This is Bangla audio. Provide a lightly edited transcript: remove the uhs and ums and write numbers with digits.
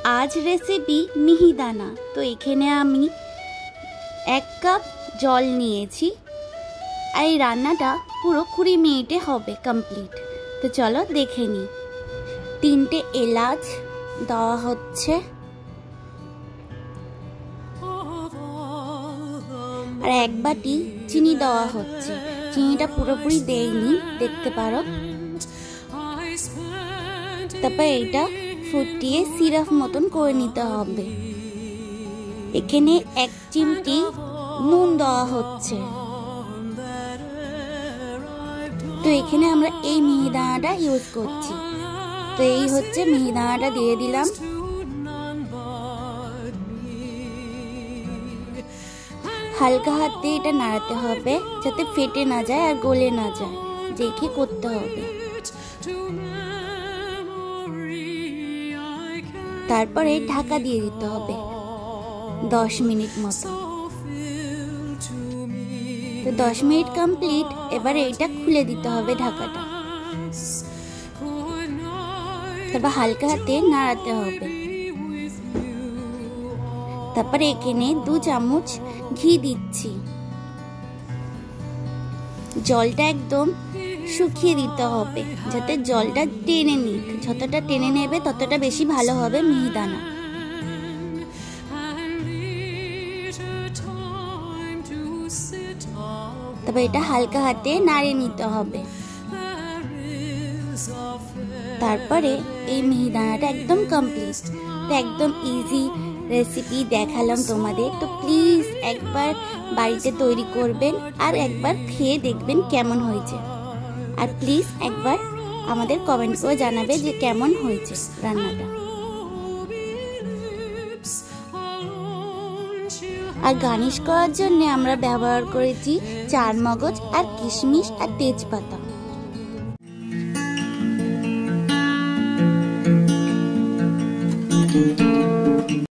आज रेसिपी मिहिदाना। तो एखाने आमी 1 कप जल निয়েছি আর এই রান্নাটা পুরো 20 মিনিটে হবে কমপ্লিট। তো চলো দেখে নি। 3টে এলাচ দেওয়া হচ্ছে আর 1 বাটি চিনি দেওয়া হচ্ছে। চিনিটা পুরোপুরি দেইনি, দেখতে পারো। তারপর এটা ফুটিয়ে সিরাপ মতন করে নিতে হবে। এখানে 1 চিমটি নুন দেওয়া হচ্ছে। তো এখানে আমরা এই মিহিদানাটা ইউজ করছি। তো এই হচ্ছে মিহিদানাটা দিয়ে দিলাম। হালকা হাতে এটা নাড়াতে হবে যাতে ফেটে না যায় আর গলে না যায়, দেখে করতে হবে। তারপরে ঢাকা দিয়ে দিতে হবে 10 মিনিট মতো। তো 10 মিনিট কমপ্লিট। এবারে এটা খুলে দিতে হবে ঢাকাটা। তারপর হালকা হাতে নাড়াতে হবে। তারপরে এখানে 2 চামচ ঘি দিচ্ছি। জলটা একদম শুকিয়ে দিতে হবে যাতে জলটা টেনে নিক। যতটা টেনে নেবে ততটা বেশি ভালো হবে মিহিদানা। তবে এটা হালকা হাতে নাড়িয়ে নিতে হবে। তারপরে এই মিহিদানাটা একদম কমপ্লিট। তো একদম ইজি রেসিপি দেখালাম তোমাদের। তো প্লিজ একবার বাড়িতে তৈরি করবেন আর একবার খেয়ে দেখবেন কেমন হয়েছে। আর প্লিজ একবার আমাদের কমেন্ট করে জানাবে যে কেমন হয়েছে রান্নাটা। আর গার্নিশ করার জন্য আমরা ব্যবহার করেছি চারমগজ আর কিশমিশ আর তেজপাতা।